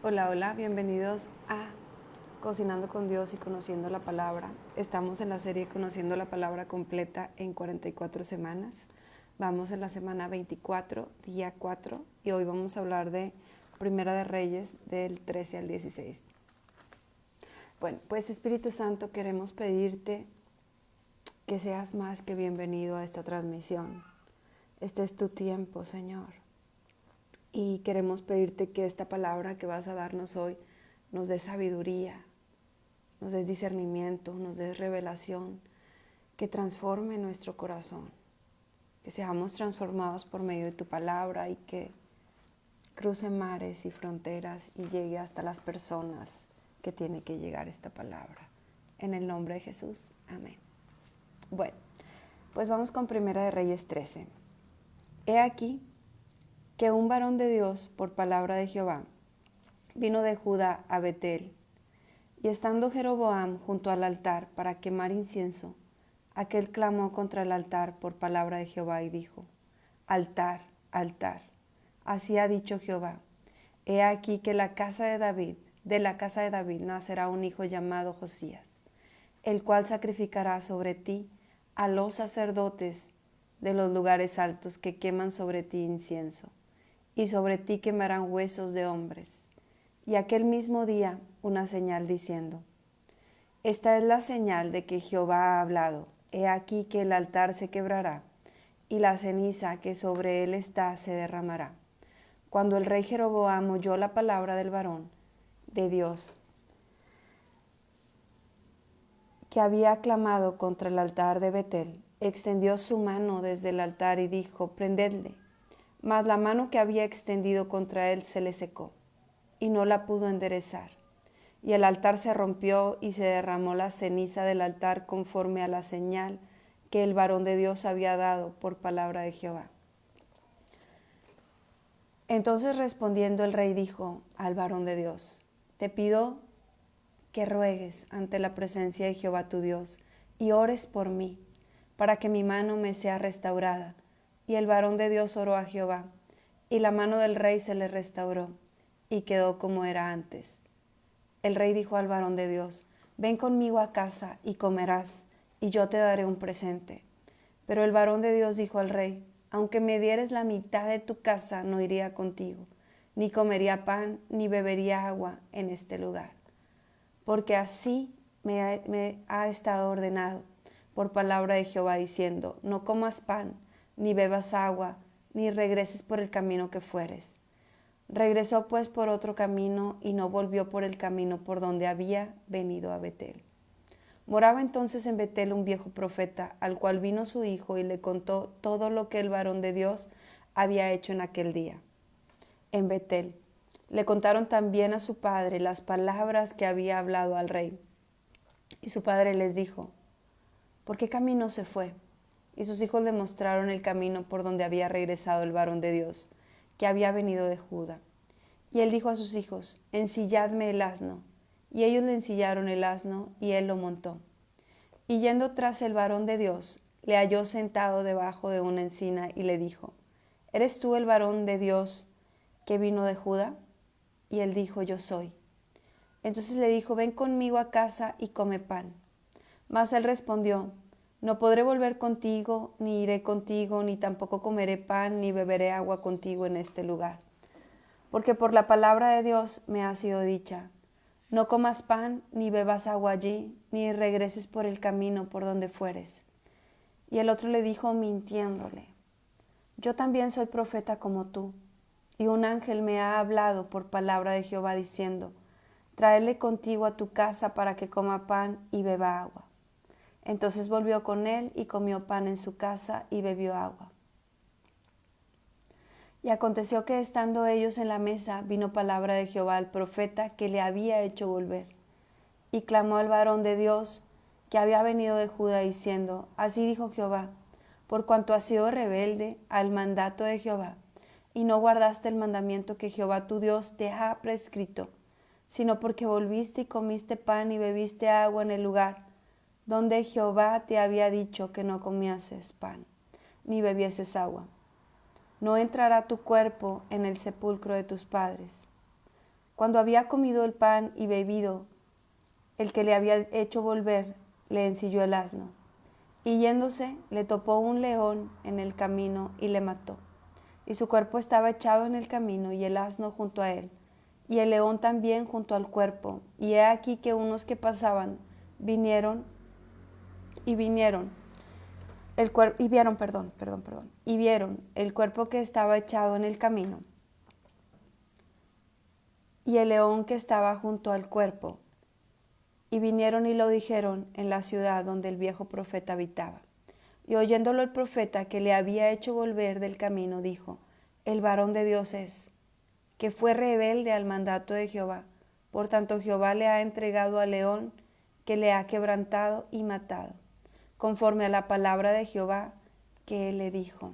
Hola, hola, bienvenidos a Cocinando con Dios y Conociendo la Palabra. Estamos en la serie Conociendo la Palabra completa en 44 semanas. Vamos en la semana 24, día 4, y hoy vamos a hablar de Primera de Reyes del 13 al 16. Bueno, pues Espíritu Santo, queremos pedirte que seas más que bienvenido a esta transmisión. Este es tu tiempo, Señor. Y queremos pedirte que esta palabra que vas a darnos hoy nos dé sabiduría, nos des discernimiento, nos des revelación, que transforme nuestro corazón, que seamos transformados por medio de tu palabra y que cruce mares y fronteras y llegue hasta las personas que tiene que llegar esta palabra. En el nombre de Jesús, amén. Bueno, pues vamos con Primera de Reyes 13. He aquí que un varón de Dios, por palabra de Jehová, vino de Judá a Betel, y estando Jeroboam junto al altar para quemar incienso, aquel clamó contra el altar por palabra de Jehová y dijo: Altar, altar, así ha dicho Jehová, he aquí que de la casa de David nacerá un hijo llamado Josías, el cual sacrificará sobre ti a los sacerdotes de los lugares altos que queman sobre ti incienso, y sobre ti quemarán huesos de hombres. Y aquel mismo día una señal diciendo: Esta es la señal de que Jehová ha hablado. He aquí que el altar se quebrará, y la ceniza que sobre él está se derramará. Cuando el rey Jeroboam oyó la palabra del varón de Dios, que había clamado contra el altar de Betel, extendió su mano desde el altar y dijo: Prendedle. Mas la mano que había extendido contra él se le secó, y no la pudo enderezar. Y el altar se rompió y se derramó la ceniza del altar conforme a la señal que el varón de Dios había dado por palabra de Jehová. Entonces respondiendo el rey dijo al varón de Dios: Te pido que ruegues ante la presencia de Jehová tu Dios y ores por mí, para que mi mano me sea restaurada. Y el varón de Dios oró a Jehová, y la mano del rey se le restauró, y quedó como era antes. El rey dijo al varón de Dios: Ven conmigo a casa y comerás, y yo te daré un presente. Pero el varón de Dios dijo al rey: Aunque me dieres la mitad de tu casa, no iría contigo, ni comería pan, ni bebería agua en este lugar. Porque así me ha estado ordenado por palabra de Jehová, diciendo: No comas pan, ni bebas agua, ni regreses por el camino que fueres. Regresó pues por otro camino y no volvió por el camino por donde había venido a Betel. Moraba entonces en Betel un viejo profeta, al cual vino su hijo y le contó todo lo que el varón de Dios había hecho en aquel día. En Betel le contaron también a su padre las palabras que había hablado al rey. Y su padre les dijo: ¿Por qué camino se fue? Y sus hijos le mostraron el camino por donde había regresado el varón de Dios, que había venido de Judá. Y él dijo a sus hijos: Ensilladme el asno. Y ellos le ensillaron el asno, y él lo montó. Y yendo tras el varón de Dios, le halló sentado debajo de una encina, y le dijo: ¿Eres tú el varón de Dios que vino de Judá? Y él dijo: Yo soy. Entonces le dijo: Ven conmigo a casa y come pan. Mas él respondió: No podré volver contigo, ni iré contigo, ni tampoco comeré pan, ni beberé agua contigo en este lugar. Porque por la palabra de Dios me ha sido dicha: No comas pan, ni bebas agua allí, ni regreses por el camino por donde fueres. Y el otro le dijo, mintiéndole: Yo también soy profeta como tú, y un ángel me ha hablado por palabra de Jehová diciendo: Tráele contigo a tu casa para que coma pan y beba agua. Entonces volvió con él y comió pan en su casa y bebió agua. Y aconteció que estando ellos en la mesa, vino palabra de Jehová al profeta que le había hecho volver. Y clamó al varón de Dios que había venido de Judá diciendo: Así dijo Jehová, por cuanto has sido rebelde al mandato de Jehová, y no guardaste el mandamiento que Jehová tu Dios te ha prescrito, sino porque volviste y comiste pan y bebiste agua en el lugar donde Jehová te había dicho que no comieses pan, ni bebieses agua. No entrará tu cuerpo en el sepulcro de tus padres. Cuando había comido el pan y bebido, el que le había hecho volver le ensilló el asno. Y yéndose, le topó un león en el camino y le mató. Y su cuerpo estaba echado en el camino y el asno junto a él, y el león también junto al cuerpo. Y he aquí que unos que pasaban vieron el cuerpo que estaba echado en el camino y el león que estaba junto al cuerpo. Y vinieron y lo dijeron en la ciudad donde el viejo profeta habitaba. Y oyéndolo el profeta que le había hecho volver del camino, dijo: el varón de Dios es, que fue rebelde al mandato de Jehová. Por tanto Jehová le ha entregado al león, que le ha quebrantado y matado, conforme a la palabra de Jehová que él le dijo.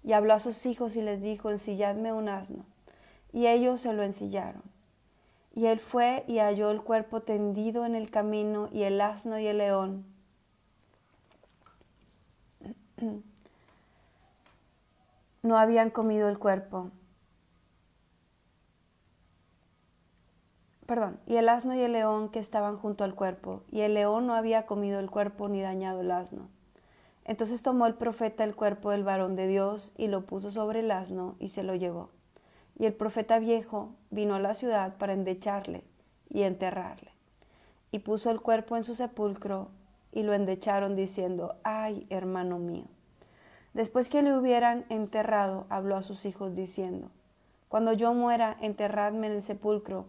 Y habló a sus hijos y les dijo: ensilladme un asno. Y ellos se lo ensillaron. Y él fue y halló el cuerpo tendido en el camino, y el asno y el león no habían comido el cuerpo. Y el asno y el león que estaban junto al cuerpo, y el león no había comido el cuerpo ni dañado el asno. Entonces tomó el profeta el cuerpo del varón de Dios y lo puso sobre el asno y se lo llevó. Y el profeta viejo vino a la ciudad para endecharle y enterrarle. Y puso el cuerpo en su sepulcro y lo endecharon diciendo: ay, hermano mío. Después que le hubieran enterrado, habló a sus hijos diciendo: cuando yo muera, enterradme en el sepulcro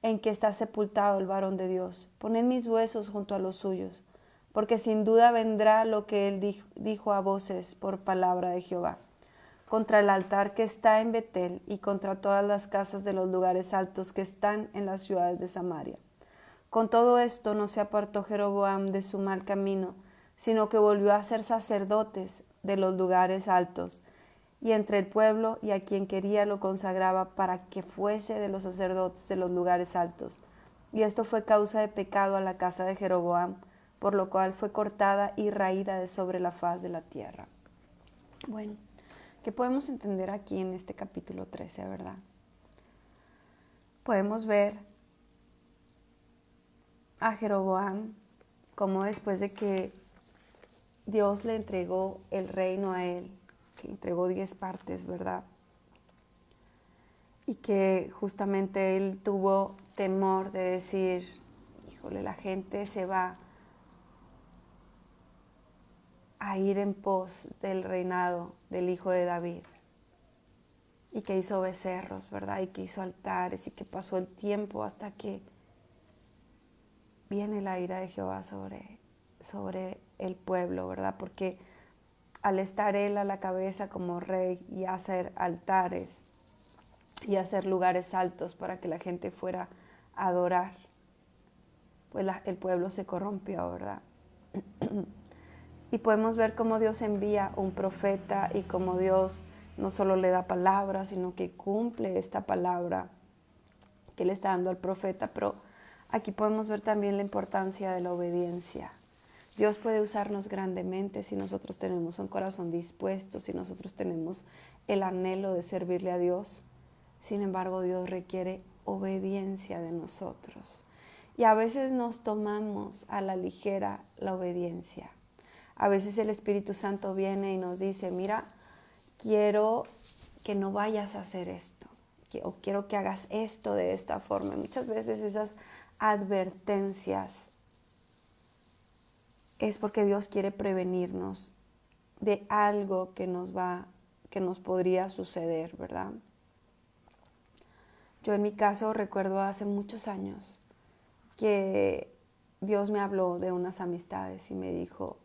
en que está sepultado el varón de Dios. Poned mis huesos junto a los suyos, porque sin duda vendrá lo que él dijo a voces por palabra de Jehová, contra el altar que está en Betel y contra todas las casas de los lugares altos que están en las ciudades de Samaria. Con todo esto no se apartó Jeroboam de su mal camino, sino que volvió a ser sacerdotes de los lugares altos, y entre el pueblo, y a quien quería lo consagraba para que fuese de los sacerdotes de los lugares altos. Y esto fue causa de pecado a la casa de Jeroboam, por lo cual fue cortada y raída de sobre la faz de la tierra. Bueno, ¿qué podemos entender aquí en este capítulo 13, verdad? Podemos ver a Jeroboam como después de que Dios le entregó el reino a él, que le entregó 10 partes, ¿verdad? Y que justamente él tuvo temor de decir: híjole, la gente se va a ir en pos del reinado del hijo de David. Y que hizo becerros, ¿verdad? Y que hizo altares, y que pasó el tiempo hasta que viene la ira de Jehová sobre el pueblo, ¿verdad? Porque al estar él a la cabeza como rey y hacer altares y hacer lugares altos para que la gente fuera a adorar, pues el pueblo se corrompió, ¿verdad? Y podemos ver cómo Dios envía un profeta y cómo Dios no solo le da palabra, sino que cumple esta palabra que le está dando al profeta. Pero aquí podemos ver también la importancia de la obediencia. Dios puede usarnos grandemente si nosotros tenemos un corazón dispuesto, si nosotros tenemos el anhelo de servirle a Dios. Sin embargo, Dios requiere obediencia de nosotros. Y a veces nos tomamos a la ligera la obediencia. A veces el Espíritu Santo viene y nos dice: mira, quiero que no vayas a hacer esto, o quiero que hagas esto de esta forma. Y muchas veces esas advertencias es porque Dios quiere prevenirnos de algo que nos podría suceder, ¿verdad? Yo en mi caso recuerdo hace muchos años que Dios me habló de unas amistades y me dijo: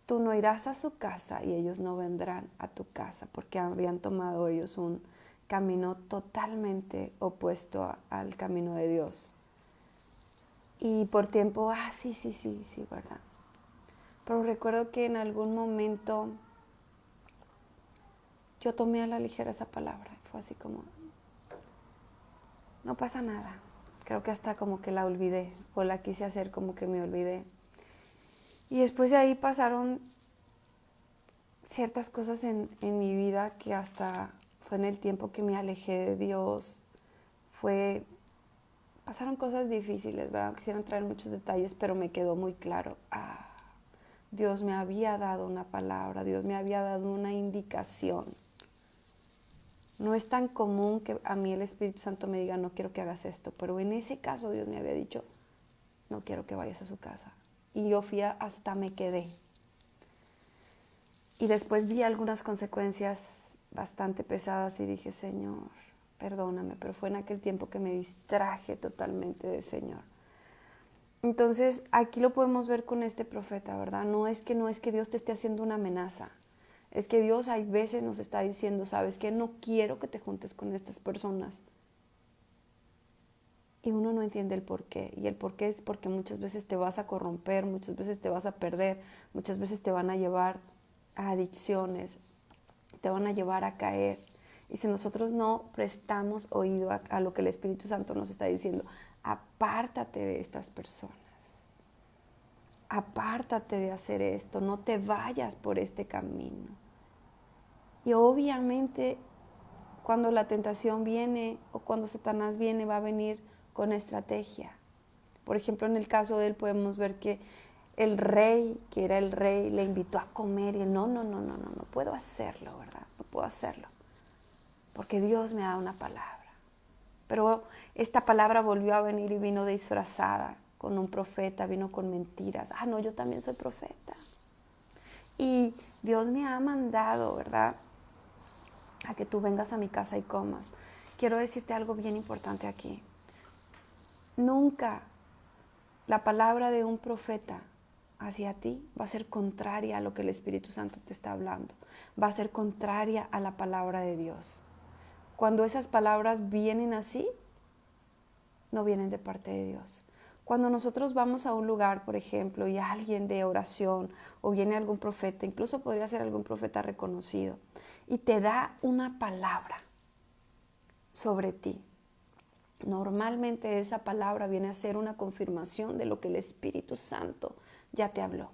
tú no irás a su casa y ellos no vendrán a tu casa, porque habían tomado ellos un camino totalmente opuesto al camino de Dios. Y por tiempo, sí, ¿verdad? Pero recuerdo que en algún momento yo tomé a la ligera esa palabra. Fue así como: no pasa nada. Creo que hasta como que la olvidé, o la quise hacer como que me olvidé. Y después de ahí pasaron ciertas cosas en mi vida que hasta fue en el tiempo que me alejé de Dios. pasaron cosas difíciles, ¿verdad? Quisiera entrar en muchos detalles, pero me quedó muy claro. Dios me había dado una palabra, Dios me había dado una indicación. No es tan común que a mí el Espíritu Santo me diga, no quiero que hagas esto, pero en ese caso Dios me había dicho, no quiero que vayas a su casa. Y yo fui hasta me quedé. Y después vi algunas consecuencias bastante pesadas y dije, Señor, perdóname, pero fue en aquel tiempo que me distraje totalmente del Señor. Entonces, aquí lo podemos ver con este profeta, ¿verdad? No es que Dios te esté haciendo una amenaza. Es que Dios hay veces nos está diciendo, ¿sabes qué? No quiero que te juntes con estas personas. Y uno no entiende el por qué. Y el por qué es porque muchas veces te vas a corromper, muchas veces te vas a perder, muchas veces te van a llevar a adicciones, te van a llevar a caer. Y si nosotros no prestamos oído a lo que el Espíritu Santo nos está diciendo, apártate de estas personas. Apártate de hacer esto, no te vayas por este camino. Y obviamente cuando la tentación viene o cuando Satanás viene, va a venir con estrategia. Por ejemplo, en el caso de él podemos ver que el rey, que era el rey, le invitó a comer y él, no puedo hacerlo, ¿verdad? No puedo hacerlo, porque Dios me ha dado una palabra. Pero esta palabra volvió a venir y vino disfrazada con un profeta, vino con mentiras. No, yo también soy profeta. Y Dios me ha mandado, ¿verdad?, a que tú vengas a mi casa y comas. Quiero decirte algo bien importante aquí. Nunca la palabra de un profeta hacia ti va a ser contraria a lo que el Espíritu Santo te está hablando. Va a ser contraria a la palabra de Dios. Cuando esas palabras vienen así, no vienen de parte de Dios. Cuando nosotros vamos a un lugar, por ejemplo, y alguien de oración o viene algún profeta, incluso podría ser algún profeta reconocido, y te da una palabra sobre ti, normalmente esa palabra viene a ser una confirmación de lo que el Espíritu Santo ya te habló.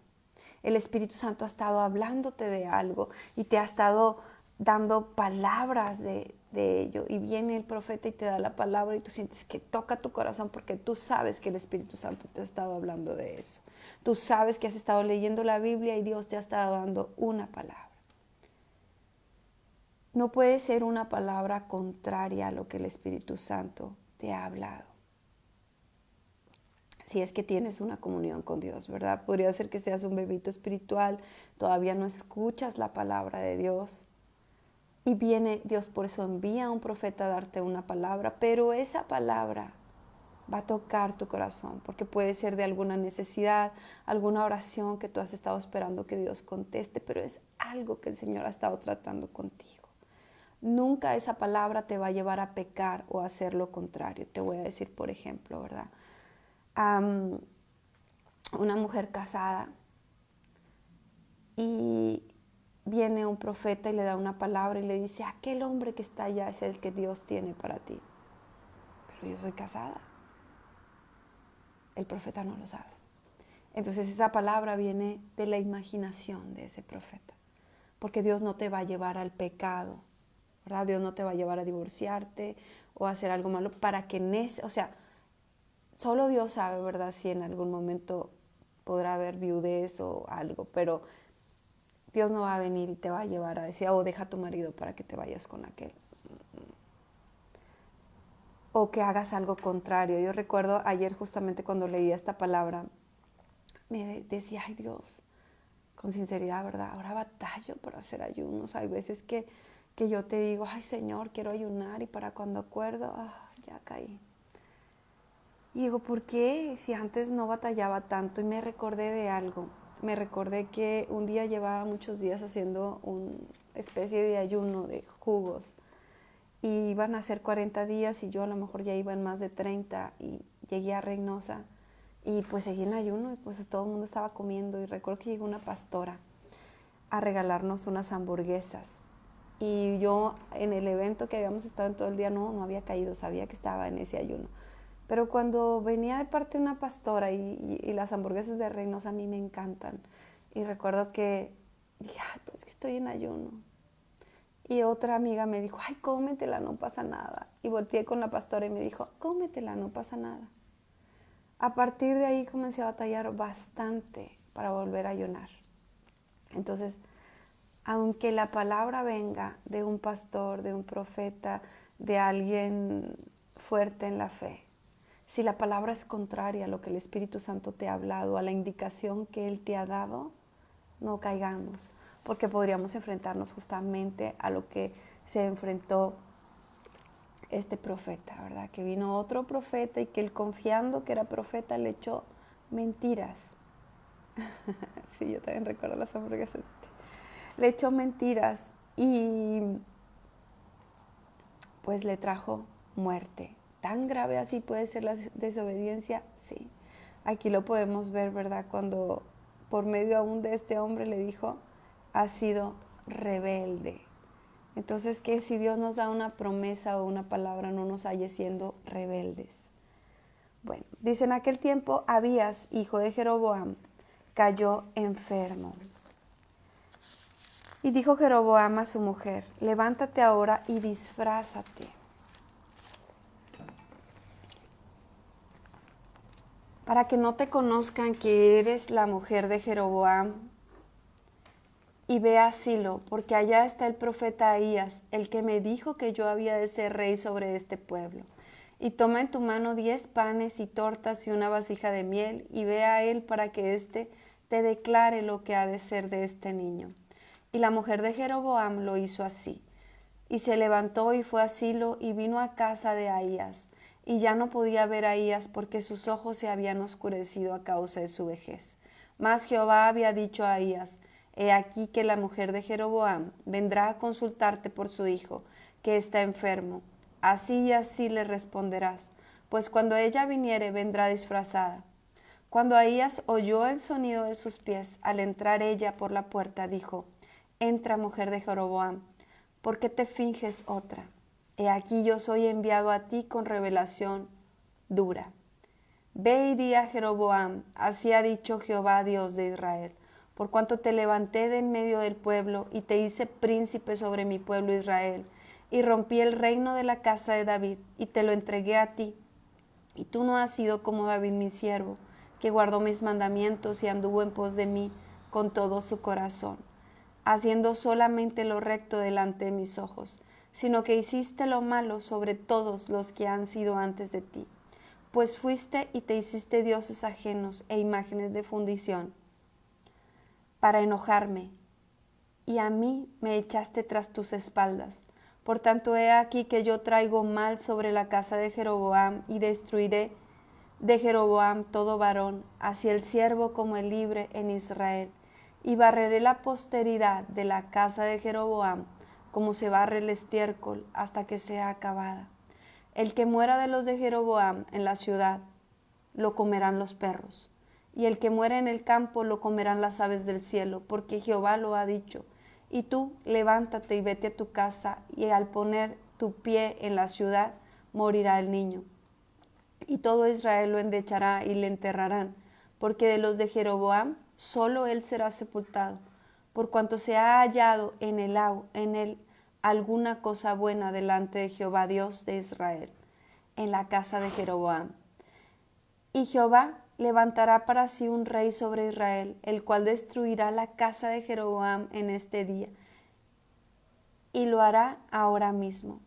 El Espíritu Santo ha estado hablándote de algo y te ha estado dando palabras de ello. Y viene el profeta y te da la palabra y tú sientes que toca tu corazón porque tú sabes que el Espíritu Santo te ha estado hablando de eso. Tú sabes que has estado leyendo la Biblia y Dios te ha estado dando una palabra. No puede ser una palabra contraria a lo que el Espíritu Santo te ha hablado. Si es que tienes una comunión con Dios, ¿verdad? Podría ser que seas un bebito espiritual, todavía no escuchas la palabra de Dios. Y viene Dios, por eso envía a un profeta a darte una palabra, pero esa palabra va a tocar tu corazón, porque puede ser de alguna necesidad, alguna oración que tú has estado esperando que Dios conteste, pero es algo que el Señor ha estado tratando contigo. Nunca esa palabra te va a llevar a pecar o a hacer lo contrario. Te voy a decir, por ejemplo, ¿verdad? Una mujer casada y viene un profeta y le da una palabra y le dice, aquel hombre que está allá es el que Dios tiene para ti. Pero yo soy casada. El profeta no lo sabe. Entonces esa palabra viene de la imaginación de ese profeta. Porque Dios no te va a llevar al pecado, ¿verdad? Dios no te va a llevar a divorciarte o a hacer algo malo para que solo Dios sabe, ¿verdad?, si en algún momento podrá haber viudez o algo, pero Dios no va a venir y te va a llevar a decir, deja a tu marido para que te vayas con aquel. O que hagas algo contrario. Yo recuerdo ayer justamente cuando leía esta palabra, me decía, ay Dios, con sinceridad, ¿verdad? Ahora batallo por hacer ayunos. Hay veces que yo te digo, ay Señor, quiero ayunar, y para cuando acuerdo, ya caí. Y digo, ¿por qué? Si antes no batallaba tanto. Y me recordé de algo. Me recordé que un día llevaba muchos días haciendo una especie de ayuno de jugos. Y iban a ser 40 días y yo a lo mejor ya iba en más de 30 y llegué a Reynosa. Y pues seguí en ayuno y pues todo el mundo estaba comiendo. Y recuerdo que llegó una pastora a regalarnos unas hamburguesas. Y yo en el evento que habíamos estado en todo el día no había caído, sabía que estaba en ese ayuno. Pero cuando venía de parte de una pastora y las hamburguesas de Reynosa a mí me encantan. Y recuerdo que dije, pues que estoy en ayuno. Y otra amiga me dijo, ay, cómetela, no pasa nada. Y volteé con la pastora y me dijo, cómetela, no pasa nada. A partir de ahí comencé a batallar bastante para volver a ayunar. Entonces, aunque la palabra venga de un pastor, de un profeta, de alguien fuerte en la fe, si la palabra es contraria a lo que el Espíritu Santo te ha hablado, a la indicación que Él te ha dado, no caigamos, porque podríamos enfrentarnos justamente a lo que se enfrentó este profeta, ¿verdad? Que vino otro profeta y que él, confiando que era profeta, le echó mentiras. Sí, yo también recuerdo las hamburguesas. Le echó mentiras y pues le trajo muerte. ¿Tan grave así puede ser la desobediencia? Sí. Aquí lo podemos ver, ¿verdad? Cuando por medio aún de este hombre le dijo, has sido rebelde. Entonces, que si Dios nos da una promesa o una palabra, no nos halle siendo rebeldes. Bueno, dice, en aquel tiempo Abías, hijo de Jeroboam, cayó enfermo. Y dijo Jeroboam a su mujer, levántate ahora y disfrázate, para que no te conozcan que eres la mujer de Jeroboam, y ve a Silo, porque allá está el profeta Ahías, el que me dijo que yo había de ser rey sobre este pueblo. Y toma en tu mano 10 panes y tortas y una vasija de miel, y ve a él para que éste te declare lo que ha de ser de este niño. Y la mujer de Jeroboam lo hizo así. Y se levantó y fue a Silo y vino a casa de Ahías. Y ya no podía ver a Ahías porque sus ojos se habían oscurecido a causa de su vejez. Mas Jehová había dicho a Ahías, he aquí que la mujer de Jeroboam vendrá a consultarte por su hijo, que está enfermo. Así y así le responderás, pues cuando ella viniere vendrá disfrazada. Cuando Ahías oyó el sonido de sus pies, al entrar ella por la puerta, dijo, entra, mujer de Jeroboam, ¿por qué te finges otra? He aquí yo soy enviado a ti con revelación dura. Ve y di a Jeroboam, así ha dicho Jehová Dios de Israel, por cuanto te levanté de en medio del pueblo y te hice príncipe sobre mi pueblo Israel, y rompí el reino de la casa de David y te lo entregué a ti. Y tú no has sido como David mi siervo, que guardó mis mandamientos y anduvo en pos de mí con todo su corazón, haciendo solamente lo recto delante de mis ojos, sino que hiciste lo malo sobre todos los que han sido antes de ti. Pues fuiste y te hiciste dioses ajenos e imágenes de fundición para enojarme, y a mí me echaste tras tus espaldas. Por tanto, he aquí que yo traigo mal sobre la casa de Jeroboam y destruiré de Jeroboam todo varón, así el siervo como el libre en Israel. Y barreré la posteridad de la casa de Jeroboam, como se barre el estiércol hasta que sea acabada. El que muera de los de Jeroboam en la ciudad, lo comerán los perros. Y el que muera en el campo, lo comerán las aves del cielo, porque Jehová lo ha dicho. Y tú, levántate y vete a tu casa, y al poner tu pie en la ciudad, morirá el niño. Y todo Israel lo endechará y le enterrarán, porque de los de Jeroboam solo él será sepultado, por cuanto se ha hallado en él alguna cosa buena delante de Jehová Dios de Israel, en la casa de Jeroboam. Y Jehová levantará para sí un rey sobre Israel, el cual destruirá la casa de Jeroboam en este día, y lo hará ahora mismo.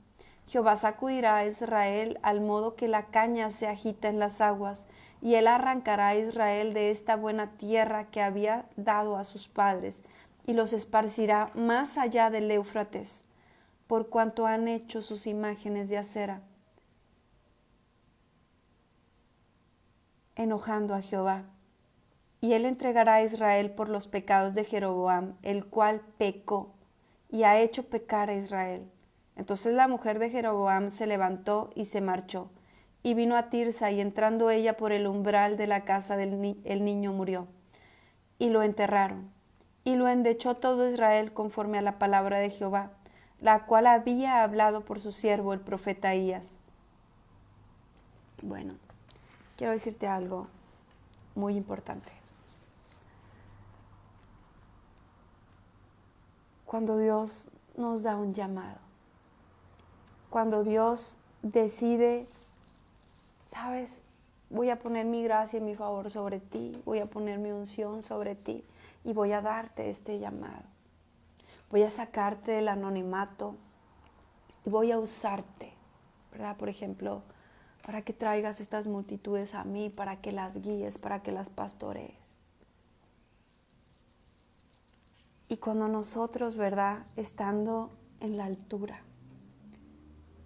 Jehová sacudirá a Israel al modo que la caña se agita en las aguas, y él arrancará a Israel de esta buena tierra que había dado a sus padres, y los esparcirá más allá del Éufrates, por cuanto han hecho sus imágenes de acera, enojando a Jehová. Y él entregará a Israel por los pecados de Jeroboam, el cual pecó y ha hecho pecar a Israel. Entonces la mujer de Jeroboam se levantó y se marchó, y vino a Tirsa, y entrando ella por el umbral de la casa el niño murió, y lo enterraron. Y lo endechó todo Israel conforme a la palabra de Jehová, la cual había hablado por su siervo el profeta Ahías. Bueno, quiero decirte algo muy importante. Cuando Dios nos da un llamado. Cuando Dios decide, ¿sabes? Voy a poner mi gracia y mi favor sobre ti, voy a poner mi unción sobre ti y voy a darte este llamado. Voy a sacarte del anonimato y voy a usarte, ¿verdad? Por ejemplo, para que traigas estas multitudes a mí, para que las guíes, para que las pastorees. Y cuando nosotros, ¿verdad? Estando en la altura,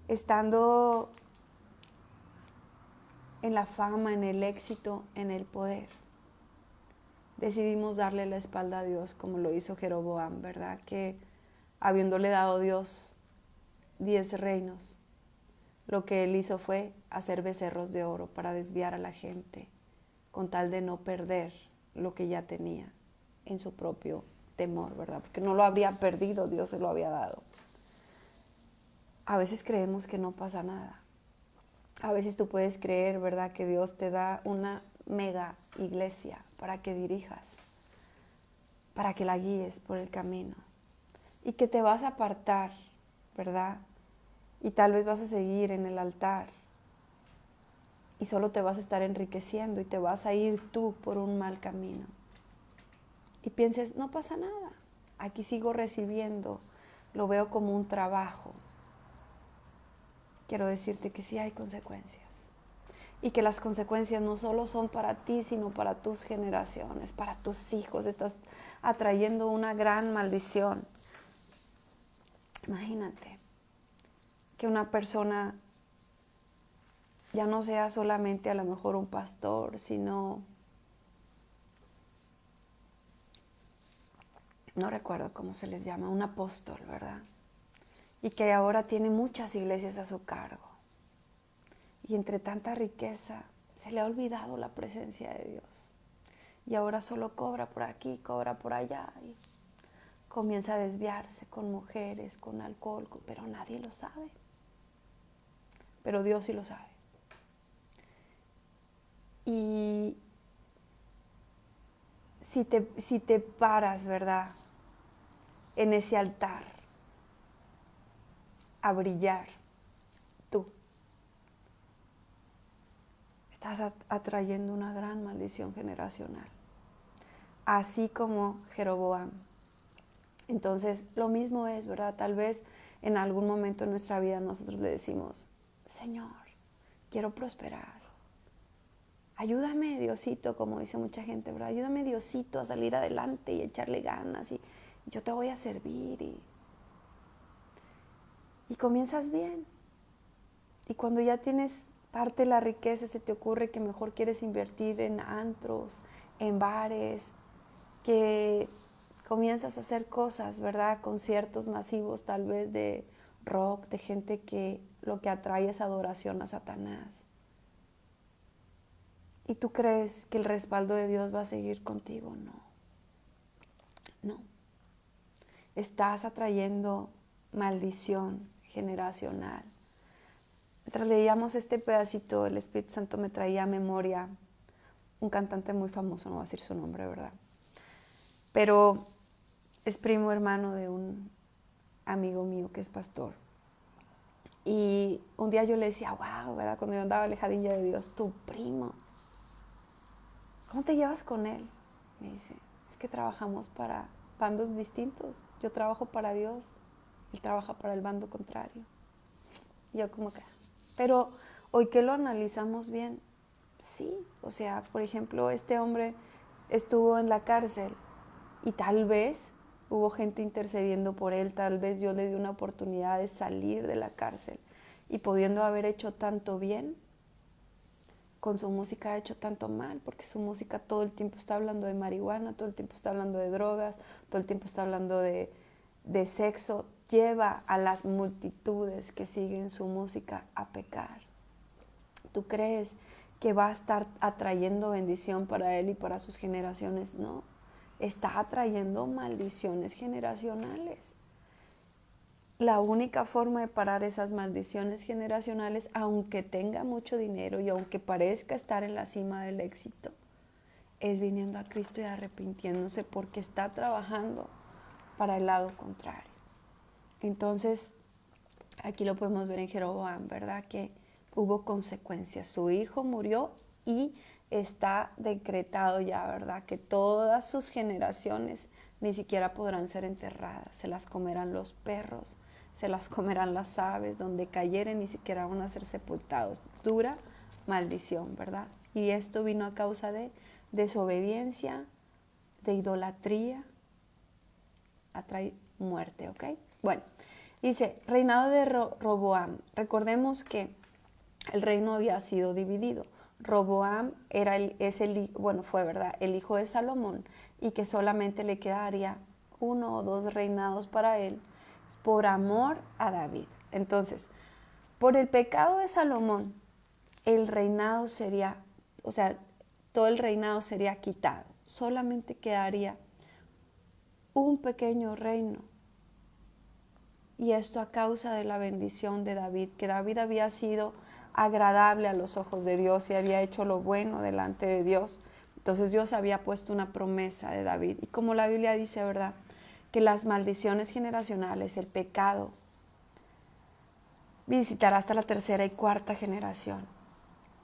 estando en la fama, en el éxito, en el poder, decidimos darle la espalda a Dios como lo hizo Jeroboam, ¿verdad? Que habiéndole dado Dios 10 reinos, lo que él hizo fue hacer becerros de oro para desviar a la gente con tal de no perder lo que ya tenía en su propio temor, ¿verdad? Porque no lo habría perdido, Dios se lo había dado. A veces creemos que no pasa nada. A veces tú puedes creer, ¿verdad?, que Dios te da una mega iglesia para que dirijas, para que la guíes por el camino y que te vas a apartar, ¿verdad? Y tal vez vas a seguir en el altar y solo te vas a estar enriqueciendo y te vas a ir tú por un mal camino. Y pienses, no pasa nada, aquí sigo recibiendo, lo veo como un trabajo. Quiero decirte que sí hay consecuencias. Y que las consecuencias no solo son para ti, sino para tus generaciones, para tus hijos. Estás atrayendo una gran maldición. Imagínate que una persona ya no sea solamente a lo mejor un pastor, sino, no recuerdo cómo se les llama, un apóstol, ¿verdad? Y que ahora tiene muchas iglesias a su cargo. Y entre tanta riqueza se le ha olvidado la presencia de Dios. Y ahora solo cobra por aquí, cobra por allá. Y comienza a desviarse con mujeres, con alcohol, pero nadie lo sabe. Pero Dios sí lo sabe. Y si te paras, ¿verdad?, en ese altar a brillar, tú estás atrayendo una gran maldición generacional. Así como Jeroboam. Entonces, lo mismo es, ¿verdad? Tal vez en algún momento en nuestra vida nosotros le decimos, Señor, quiero prosperar. Ayúdame, Diosito, como dice mucha gente, ¿verdad? Ayúdame, Diosito, a salir adelante y echarle ganas y yo te voy a servir. Y comienzas bien. Y cuando ya tienes parte de la riqueza, se te ocurre que mejor quieres invertir en antros, en bares, que comienzas a hacer cosas, ¿verdad? Conciertos masivos tal vez de rock, de gente que lo que atrae es adoración a Satanás. ¿Y tú crees que el respaldo de Dios va a seguir contigo? No. No. Estás atrayendo maldición generacional. Mientras leíamos este pedacito, el Espíritu Santo me traía a memoria un cantante muy famoso, no voy a decir su nombre, ¿verdad? Pero es primo hermano de un amigo mío que es pastor. Y un día yo le decía, wow, ¿verdad? Cuando yo andaba alejadilla de Dios, tu primo, ¿cómo te llevas con él? Me dice, es que trabajamos para bandos distintos. Yo trabajo para Dios, él trabaja para el bando contrario. Y yo como que, pero hoy que lo analizamos bien, sí. O sea, por ejemplo, este hombre estuvo en la cárcel y tal vez hubo gente intercediendo por él, tal vez Dios le dio una oportunidad de salir de la cárcel y pudiendo haber hecho tanto bien, con su música ha hecho tanto mal, porque su música todo el tiempo está hablando de marihuana, todo el tiempo está hablando de drogas, todo el tiempo está hablando de sexo, lleva a las multitudes que siguen su música a pecar. ¿Tú crees que va a estar atrayendo bendición para él y para sus generaciones? No, está atrayendo maldiciones generacionales. La única forma de parar esas maldiciones generacionales, aunque tenga mucho dinero y aunque parezca estar en la cima del éxito, es viniendo a Cristo y arrepintiéndose porque está trabajando para el lado contrario. Entonces, aquí lo podemos ver en Jeroboam, ¿verdad? Que hubo consecuencias. Su hijo murió y está decretado ya, ¿verdad? Que todas sus generaciones ni siquiera podrán ser enterradas. Se las comerán los perros, se las comerán las aves, donde cayeren ni siquiera van a ser sepultados. Dura maldición, ¿verdad? Y esto vino a causa de desobediencia, de idolatría, atrae muerte, ¿ok? Bueno, dice, reinado de Roboam. Recordemos que el reino había sido dividido. Roboam fue, ¿verdad?, el hijo de Salomón, y que solamente le quedaría 1 o 2 reinados para él por amor a David. Entonces, por el pecado de Salomón, el reinado sería, o sea, todo el reinado sería quitado. Solamente quedaría un pequeño reino. Y esto a causa de la bendición de David, que David había sido agradable a los ojos de Dios y había hecho lo bueno delante de Dios. Entonces Dios había puesto una promesa de David. Y como la Biblia dice, ¿verdad?, que las maldiciones generacionales, el pecado, visitará hasta la 3ª y 4ª generación,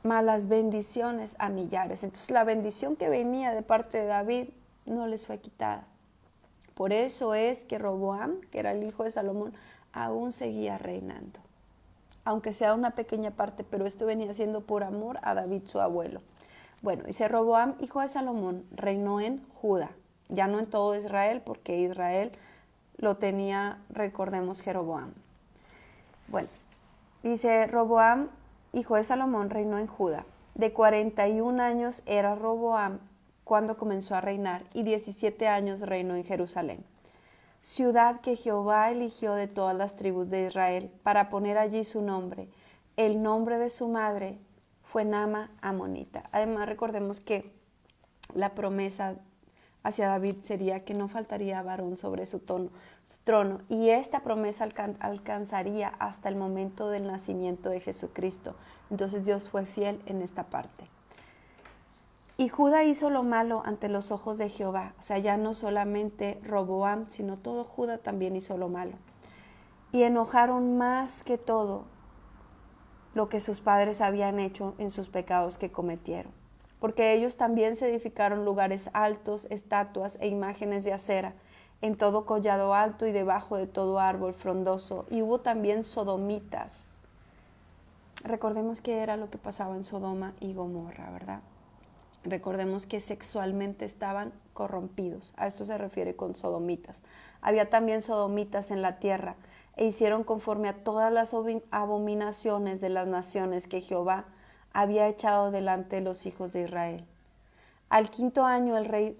más las bendiciones a millares. Entonces la bendición que venía de parte de David no les fue quitada. Por eso es que Roboam, que era el hijo de Salomón, aún seguía reinando, aunque sea una pequeña parte, pero esto venía siendo por amor a David, su abuelo. Bueno, dice Roboam, hijo de Salomón, reinó en Judá, ya no en todo Israel, porque Israel lo tenía, recordemos, Jeroboam. Bueno, dice Roboam, hijo de Salomón, reinó en Judá. De 41 años era Roboam cuando comenzó a reinar, y 17 años reinó en Jerusalén, ciudad que Jehová eligió de todas las tribus de Israel para poner allí su nombre. El nombre de su madre fue Naama amonita. Además, recordemos que la promesa hacia David sería que no faltaría varón sobre su trono, y esta promesa alcanzaría hasta el momento del nacimiento de Jesucristo. Entonces Dios fue fiel en esta parte. Y Judá hizo lo malo ante los ojos de Jehová. O sea, ya no solamente Roboam, sino todo Judá también hizo lo malo. Y enojaron más que todo lo que sus padres habían hecho en sus pecados que cometieron. Porque ellos también se edificaron lugares altos, estatuas e imágenes de acera, en todo collado alto y debajo de todo árbol frondoso. Y hubo también sodomitas. Recordemos que era lo que pasaba en Sodoma y Gomorra, ¿verdad? Recordemos que sexualmente estaban corrompidos. A esto se refiere con sodomitas. Había también sodomitas en la tierra, e hicieron conforme a todas las abominaciones de las naciones que Jehová había echado delante de los hijos de Israel. Al 5.º año el rey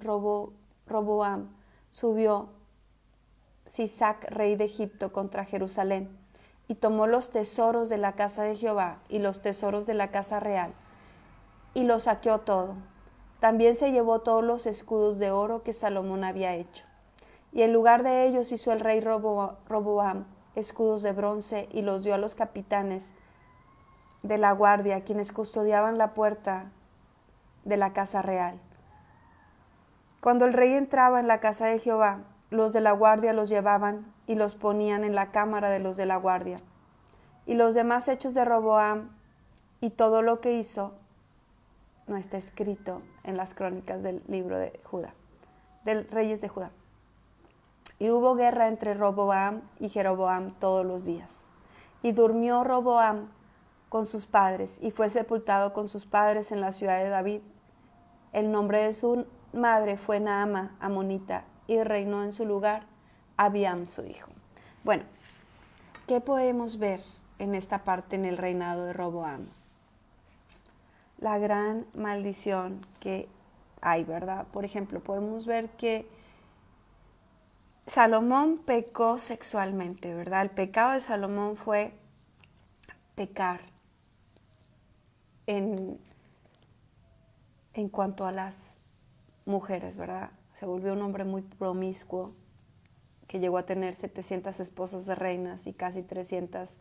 Roboam subió Sisac, rey de Egipto, contra Jerusalén, y tomó los tesoros de la casa de Jehová y los tesoros de la casa real, y lo saqueó todo. También se llevó todos los escudos de oro que Salomón había hecho. Y en lugar de ellos hizo el rey Roboam escudos de bronce, y los dio a los capitanes de la guardia, quienes custodiaban la puerta de la casa real. Cuando el rey entraba en la casa de Jehová, los de la guardia los llevaban y los ponían en la cámara de los de la guardia. Y los demás hechos de Roboam y todo lo que hizo no está escrito en las crónicas del libro de Judá, del Reyes de Judá. Y hubo guerra entre Roboam y Jeroboam todos los días. Y durmió Roboam con sus padres, y fue sepultado con sus padres en la ciudad de David. El nombre de su madre fue Naama amonita, y reinó en su lugar Abiam, su hijo. Bueno, ¿qué podemos ver en esta parte en el reinado de Roboam? La gran maldición que hay, ¿verdad? Por ejemplo, podemos ver que Salomón pecó sexualmente, ¿verdad? El pecado de Salomón fue pecar en cuanto a las mujeres, ¿verdad? Se volvió un hombre muy promiscuo, que llegó a tener 700 esposas de reinas y casi 300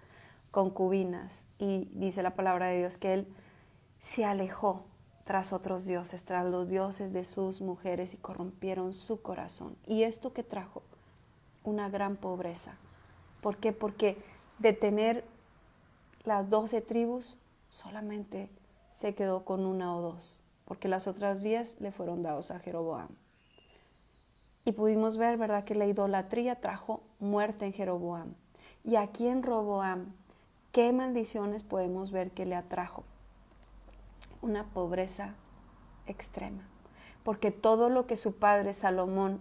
concubinas. Y dice la palabra de Dios que él se alejó tras otros dioses, tras los dioses de sus mujeres, y corrompieron su corazón. ¿Y esto qué trajo? Una gran pobreza, ¿Por qué? Porque de tener las 12 tribus, solamente se quedó con una o dos, porque las otras 10 le fueron dados a Jeroboam. Y pudimos ver, ¿verdad?, que la idolatría trajo muerte en Jeroboam. Y aquí en Roboam, ¿qué maldiciones podemos ver que le atrajo? Una pobreza extrema. Porque todo lo que su padre Salomón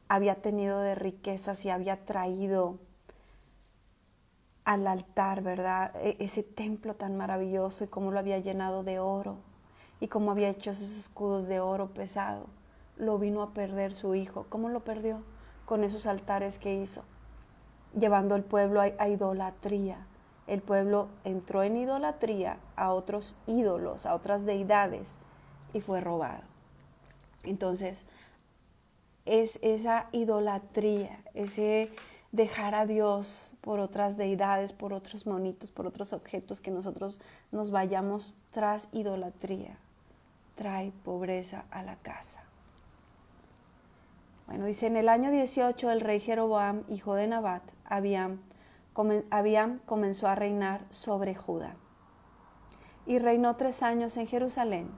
había tenido de riquezas y había traído al altar, ¿verdad? Ese templo tan maravilloso y cómo lo había llenado de oro y cómo había hecho esos escudos de oro pesado, lo vino a perder su hijo. ¿Cómo lo perdió? Con esos altares que hizo, llevando al pueblo a idolatría. El pueblo entró en idolatría a otros ídolos, a otras deidades, y fue robado. Entonces, es esa idolatría, ese dejar a Dios por otras deidades, por otros monitos, por otros objetos, que nosotros nos vayamos tras idolatría, trae pobreza a la casa. Bueno, dice, en el año 18 el rey Jeroboam, hijo de Nabat, Abiam comenzó a reinar sobre Judá. Y reinó 3 años en Jerusalén.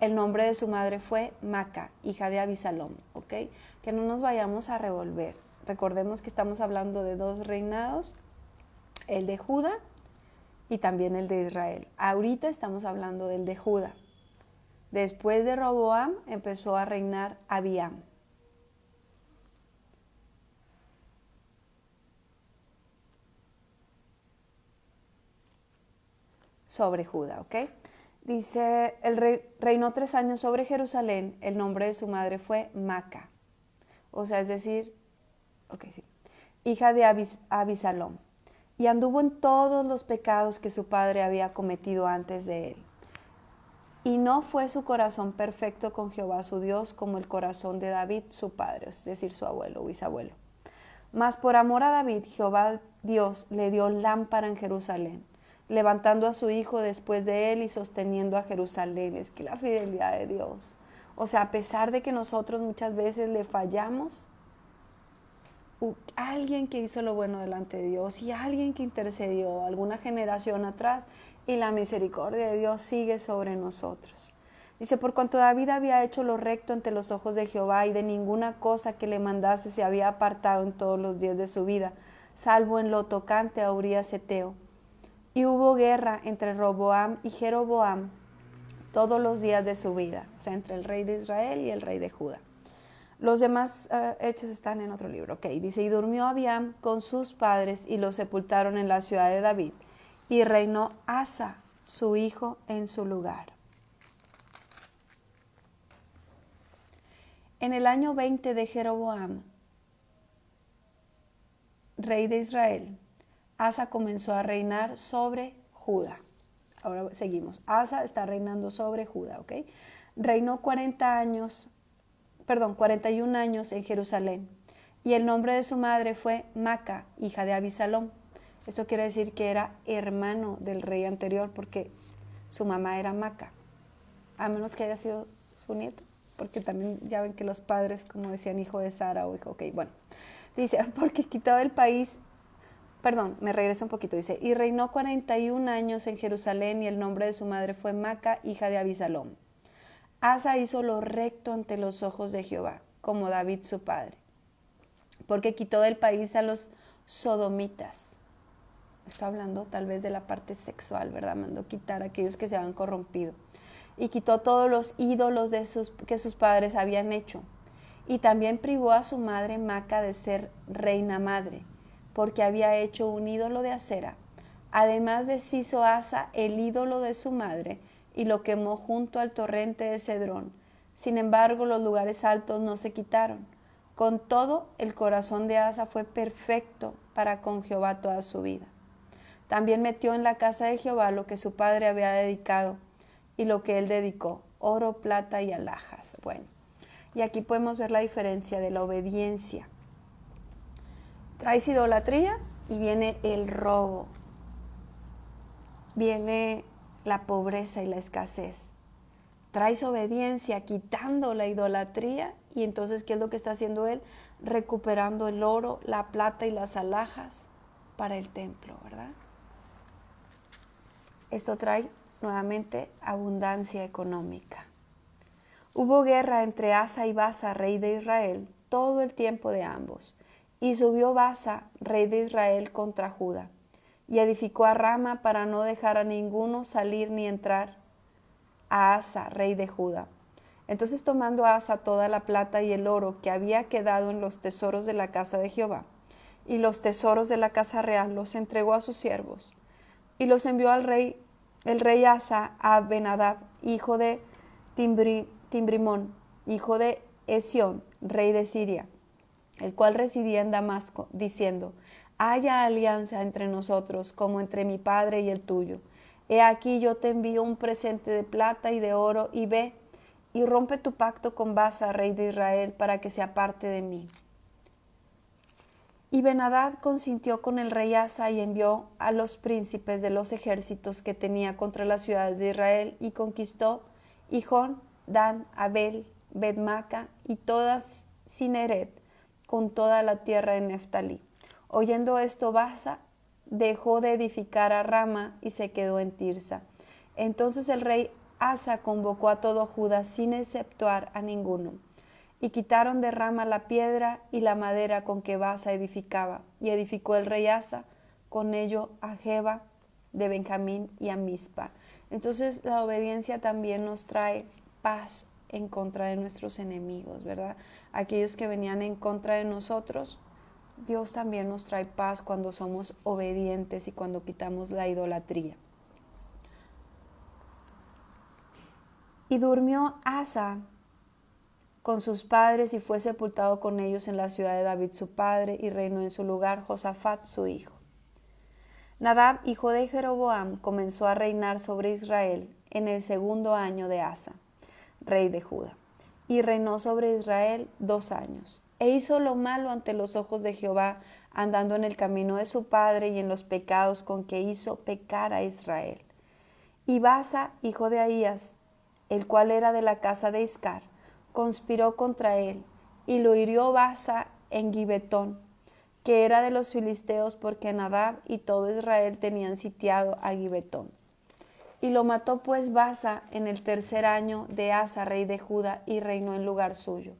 El nombre de su madre fue Maca, hija de Abisalom, ¿ok? Que no nos vayamos a revolver. Recordemos que estamos hablando de 2 reinados, el de Judá y también el de Israel. Ahorita estamos hablando del de Judá. Después de Roboam empezó a reinar Abiam. Sobre Judá, ¿ok? Dice, el rey reinó 3 años sobre Jerusalén, el nombre de su madre fue Maca, o sea, es decir, hija de Abisalom, y anduvo en todos los pecados que su padre había cometido antes de él. Y no fue su corazón perfecto con Jehová su Dios como el corazón de David su padre, es decir, su abuelo o bisabuelo. Mas por amor a David, Jehová Dios le dio lámpara en Jerusalén, levantando a su hijo después de él y sosteniendo a Jerusalén. Es que la fidelidad de Dios. O sea, a pesar de que nosotros muchas veces le fallamos, alguien que hizo lo bueno delante de Dios y alguien que intercedió alguna generación atrás, y la misericordia de Dios sigue sobre nosotros. Dice, por cuanto David había hecho lo recto ante los ojos de Jehová y de ninguna cosa que le mandase se había apartado en todos los días de su vida, salvo en lo tocante a Urías Eteo. Y hubo guerra entre Roboam y Jeroboam todos los días de su vida, o sea, entre el rey de Israel y el rey de Judá. Los demás hechos están en otro libro. Ok, dice, y durmió Abiam con sus padres y los sepultaron en la ciudad de David. Y reinó Asa, su hijo, en su lugar. En el año 20 de Jeroboam, rey de Israel, Asa comenzó a reinar sobre Judá. Ahora seguimos. Asa está reinando sobre Judá, ¿ok? Reinó 41 años en Jerusalén. Y el nombre de su madre fue Maca, hija de Abisalom. Eso quiere decir que era hermano del rey anterior, porque su mamá era Maca, a menos que haya sido su nieto, porque también ya ven que los padres, como decían, hijo de Sara o hijo, ok, bueno. Dice, porque quitaba el país, me regreso un poquito, dice, y reinó 41 años en Jerusalén y el nombre de su madre fue Maca, hija de Abisalom. Asa hizo lo recto ante los ojos de Jehová, como David su padre, porque quitó del país a los sodomitas. Está hablando tal vez de la parte sexual, ¿verdad? Mandó quitar a aquellos que se habían corrompido. Y quitó todos los ídolos que sus padres habían hecho. Y también privó a su madre Maca de ser reina madre, porque había hecho un ídolo de acera. Además deshizo Asa el ídolo de su madre y lo quemó junto al torrente de Cedrón. Sin embargo, los lugares altos no se quitaron. Con todo, el corazón de Asa fue perfecto para con Jehová toda su vida. También metió en la casa de Jehová lo que su padre había dedicado y lo que él dedicó, oro, plata y alhajas. Bueno, y aquí podemos ver la diferencia de la obediencia. Traes idolatría y viene el robo, viene la pobreza y la escasez. Traes obediencia quitando la idolatría y entonces, ¿qué es lo que está haciendo él? Recuperando el oro, la plata y las alhajas. para el templo, ¿verdad? Esto trae nuevamente abundancia económica. Hubo guerra entre Asa y Baasa, rey de Israel, todo el tiempo de ambos. Y subió Baasa, rey de Israel, contra Judá, y edificó a Rama para no dejar a ninguno salir ni entrar a Asa, rey de Judá. Entonces, tomando Asa toda la plata y el oro que había quedado en los tesoros de la casa de Jehová, y los tesoros de la casa real, los entregó a sus siervos, y los envió al rey, el rey Asa, a Ben-Hadad, hijo de Timbrimón, hijo de Esión, rey de Siria, el cual residía en Damasco, diciendo: haya alianza entre nosotros, como entre mi padre y el tuyo. He aquí yo te envío un presente de plata y de oro, y ve, y rompe tu pacto con Baasa, rey de Israel, para que se aparte de mí. Y Ben-Hadad consintió con el rey Asa y envió a los príncipes de los ejércitos que tenía contra las ciudades de Israel, y conquistó Hijón, Dan, Abel, Bet-Maca y toda Cineret, con toda la tierra de Neftalí. Oyendo esto, Baasa dejó de edificar a Rama y se quedó en Tirsa. Entonces el rey Asa convocó a todo Judá sin exceptuar a ninguno. Y quitaron de Rama la piedra y la madera con que Baasa edificaba. Y edificó el rey Asa con ello a Geba de Benjamín y a Mizpa. Entonces la obediencia también nos trae paz en contra de nuestros enemigos, ¿verdad? Aquellos que venían en contra de nosotros, Dios también nos trae paz cuando somos obedientes y cuando quitamos la idolatría. Y durmió Asa con sus padres y fue sepultado con ellos en la ciudad de David su padre, y reinó en su lugar Josafat su hijo. Nadab, hijo de Jeroboam, comenzó a reinar sobre Israel en el 2.º año de Asa, rey de Judá, y reinó sobre Israel 2 años. E hizo lo malo ante los ojos de Jehová, andando en el camino de su padre y en los pecados con que hizo pecar a Israel. Y Baasa, hijo de Ahías, el cual era de la casa de Iscar, conspiró contra él, y lo hirió Baasa en Gibetón, que era de los filisteos, porque Nadab y todo Israel tenían sitiado a Gibetón. Y lo mató pues Baasa en el 3.er año de Asa, rey de Judá, y reinó en lugar suyo.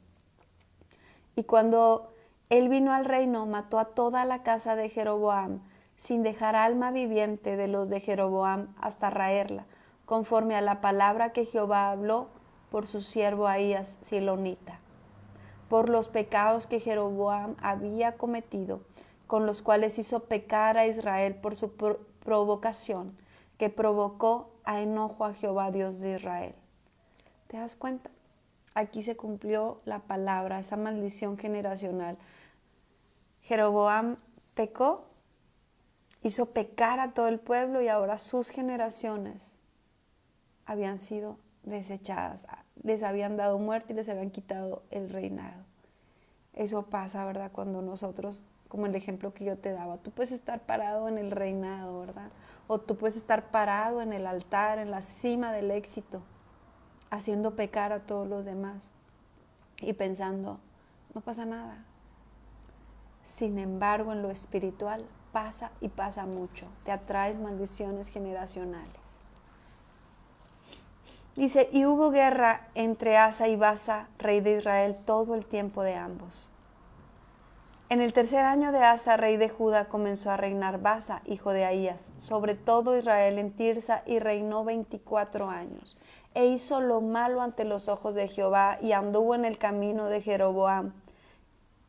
Y cuando él vino al reino, mató a toda la casa de Jeroboam, sin dejar alma viviente de los de Jeroboam hasta raerla, conforme a la palabra que Jehová habló por su siervo Ahías silonita, por los pecados que Jeroboam había cometido, con los cuales hizo pecar a Israel por su provocación, que provocó a enojo a Jehová, Dios de Israel. ¿Te das cuenta? Aquí se cumplió la palabra, esa maldición generacional. Jeroboam pecó, hizo pecar a todo el pueblo, y ahora sus generaciones habían sido desechadas, les habían dado muerte y les habían quitado el reinado. Eso pasa, ¿verdad? Cuando nosotros, como el ejemplo que yo te daba, tú puedes estar parado en el reinado, ¿verdad? O tú puedes estar parado en el altar, en la cima del éxito, haciendo pecar a todos los demás y pensando, no pasa nada. Sin embargo, en lo espiritual pasa, y pasa mucho. Te atraes maldiciones generacionales. Dice, y hubo guerra entre Asa y Baasa, rey de Israel, todo el tiempo de ambos. En el 3.er año de Asa, rey de Judá, comenzó a reinar Baasa, hijo de Ahías, sobre todo Israel en Tirsa, y reinó 24 años. E hizo lo malo ante los ojos de Jehová, y anduvo en el camino de Jeroboam,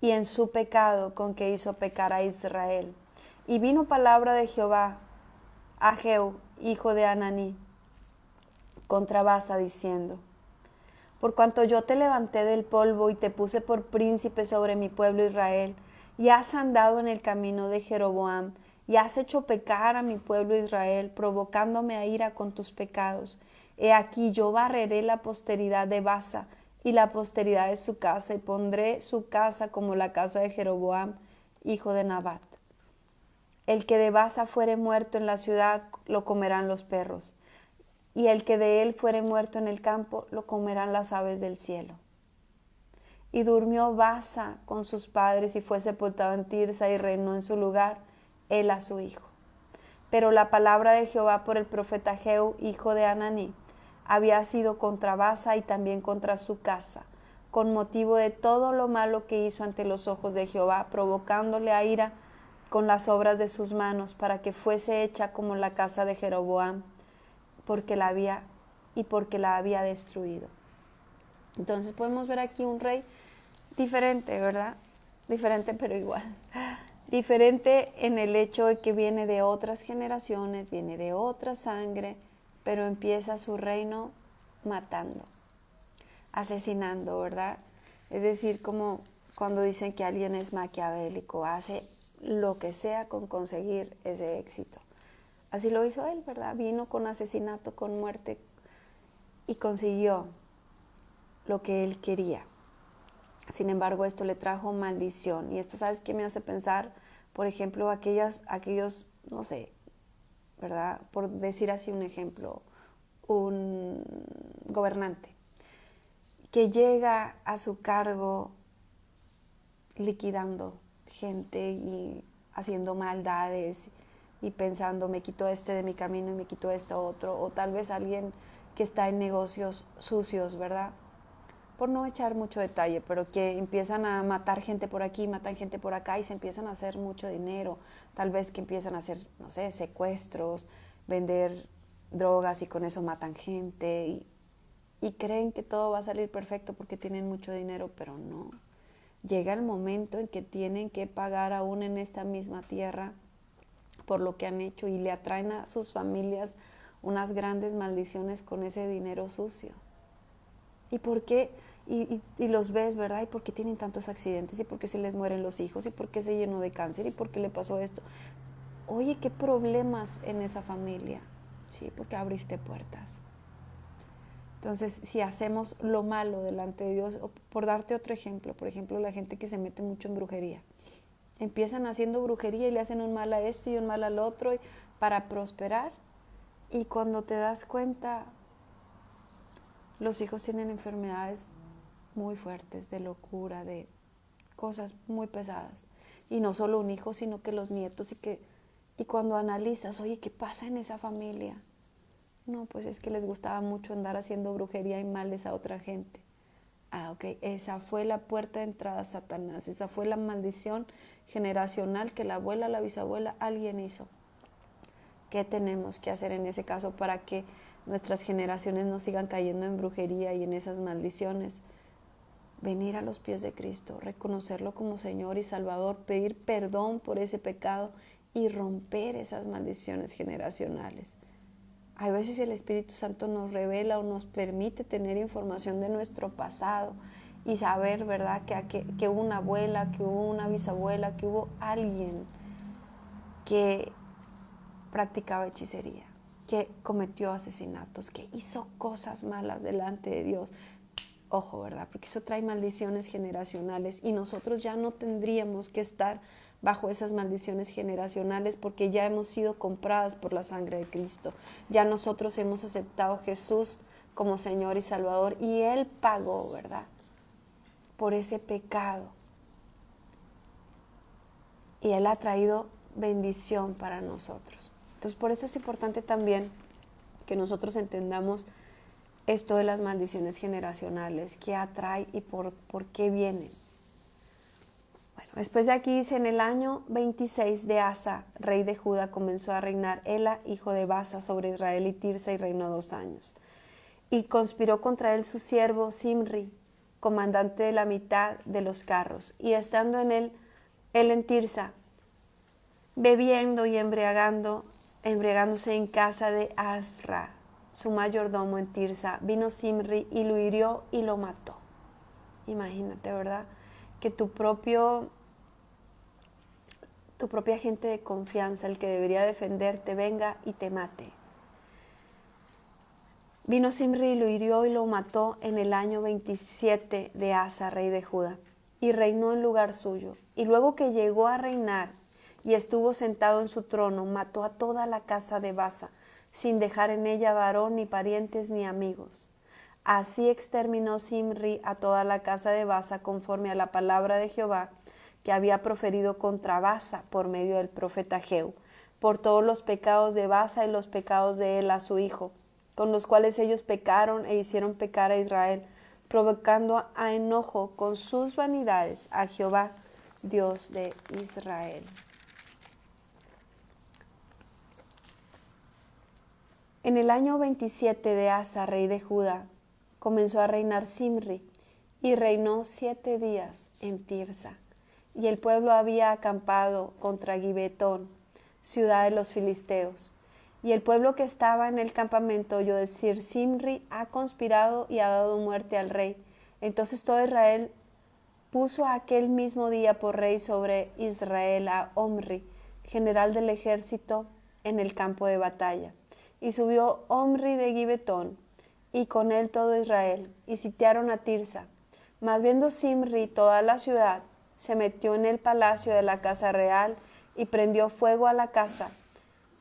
y en su pecado con que hizo pecar a Israel. Y vino palabra de Jehová a Jehú, hijo de Ananí, contra Baasa, diciendo, por cuanto yo te levanté del polvo y te puse por príncipe sobre mi pueblo Israel, y has andado en el camino de Jeroboam, y has hecho pecar a mi pueblo Israel, provocándome a ira con tus pecados, he aquí yo barreré la posteridad de Baasa y la posteridad de su casa, y pondré su casa como la casa de Jeroboam, hijo de Nabat. El que de Baasa fuere muerto en la ciudad, lo comerán los perros, y el que de él fuere muerto en el campo, lo comerán las aves del cielo. Y durmió Baasa con sus padres, y fue sepultado en Tirsa, y reinó en su lugar él a su hijo. Pero la palabra de Jehová por el profeta Jehú, hijo de Hananí, había sido contra Baasa y también contra su casa, con motivo de todo lo malo que hizo ante los ojos de Jehová, provocándole a ira con las obras de sus manos, para que fuese hecha como la casa de Jeroboam, porque la había destruido. Entonces podemos ver aquí un rey diferente, ¿verdad? Diferente pero igual. Diferente en el hecho de que viene de otras generaciones, viene de otra sangre, pero empieza su reino matando, asesinando, ¿verdad? Es decir, como cuando dicen que alguien es maquiavélico, hace lo que sea con conseguir ese éxito. Así lo hizo él, ¿verdad? Vino con asesinato, con muerte y consiguió lo que él quería. Sin embargo, esto le trajo maldición. Y esto, ¿sabes qué me hace pensar? Por ejemplo, aquellos, no sé, ¿verdad? Por decir así un ejemplo, un gobernante que llega a su cargo liquidando gente y haciendo maldades y pensando, me quito este de mi camino y me quito esto otro. O tal vez alguien que está en negocios sucios, ¿verdad? Por no echar mucho detalle, pero que empiezan a matar gente por aquí, matan gente por acá y se empiezan a hacer mucho dinero. Tal vez que empiezan a hacer, no sé, secuestros, vender drogas y con eso matan gente y creen que todo va a salir perfecto porque tienen mucho dinero, pero no. Llega el momento en que tienen que pagar aún en esta misma tierra por lo que han hecho y le atraen a sus familias unas grandes maldiciones con ese dinero sucio. ¿Y por qué? Y los ves, ¿verdad? ¿Y por qué tienen tantos accidentes? ¿Y por qué se les mueren los hijos? ¿Y por qué se llenó de cáncer? ¿Y por qué le pasó esto? Oye, ¿qué problemas en esa familia? Sí, porque abriste puertas. Entonces, si hacemos lo malo delante de Dios, por darte otro ejemplo, por ejemplo, la gente que se mete mucho en brujería. Empiezan haciendo brujería y le hacen un mal a este y un mal al otro para prosperar. Y cuando te das cuenta, los hijos tienen enfermedades muy fuertes, de locura, de cosas muy pesadas. Y no solo un hijo, sino que los nietos y cuando analizas, oye, ¿qué pasa en esa familia? No, pues es que les gustaba mucho andar haciendo brujería y males a otra gente. Ah, ok, esa fue la puerta de entrada a Satanás, esa fue la maldición generacional que la abuela, la bisabuela, alguien hizo. ¿Qué tenemos que hacer en ese caso para que nuestras generaciones no sigan cayendo en brujería y en esas maldiciones? Venir a los pies de Cristo, reconocerlo como Señor y Salvador, pedir perdón por ese pecado y romper esas maldiciones generacionales. A veces el Espíritu Santo nos revela o nos permite tener información de nuestro pasado y saber, ¿verdad?, que hubo una abuela, que hubo una bisabuela, que hubo alguien que practicaba hechicería, que cometió asesinatos, que hizo cosas malas delante de Dios. Ojo, ¿verdad? Porque eso trae maldiciones generacionales y nosotros ya no tendríamos que estar bajo esas maldiciones generacionales porque ya hemos sido compradas por la sangre de Cristo. Ya nosotros hemos aceptado a Jesús como Señor y Salvador y Él pagó, ¿verdad?, por ese pecado. Y Él ha traído bendición para nosotros. Entonces, por eso es importante también que nosotros entendamos esto de las maldiciones generacionales, qué atrae y por qué vienen. Bueno, después de aquí dice, en el año 26 de Asa, rey de Judá, comenzó a reinar Ela, hijo de Baasa, sobre Israel y Tirsa, y reinó 2 años. Y conspiró contra él su siervo Simri, comandante de la mitad de los carros, y estando él en Tirsa, bebiendo y embriagándose en casa de Afra, su mayordomo en Tirsa, vino Simri y lo hirió y lo mató. Imagínate, ¿verdad?, que tu propia gente de confianza, el que debería defenderte, venga y te mate. Vino Simri y lo hirió y lo mató en el año 27 de Asa, rey de Judá, y reinó en lugar suyo. Y luego que llegó a reinar y estuvo sentado en su trono, mató a toda la casa de Baasa, sin dejar en ella varón, ni parientes, ni amigos. Así exterminó Simri a toda la casa de Baasa, conforme a la palabra de Jehová que había proferido contra Baasa por medio del profeta Jehú, por todos los pecados de Baasa y los pecados de Ela su hijo, con los cuales ellos pecaron e hicieron pecar a Israel, provocando a enojo con sus vanidades a Jehová, Dios de Israel. En el año 27 de Asa, rey de Judá, comenzó a reinar Zimri, y reinó 7 días en Tirsa. Y el pueblo había acampado contra Gibetón, ciudad de los filisteos. Y el pueblo que estaba en el campamento oyó decir: Zimri ha conspirado y ha dado muerte al rey. Entonces todo Israel puso aquel mismo día por rey sobre Israel a Omri, general del ejército, en el campo de batalla. Y subió Omri de Gibetón, y con él todo Israel, y sitiaron a Tirsa. Mas viendo Zimri toda la ciudad, se metió en el palacio de la casa real, y prendió fuego a la casa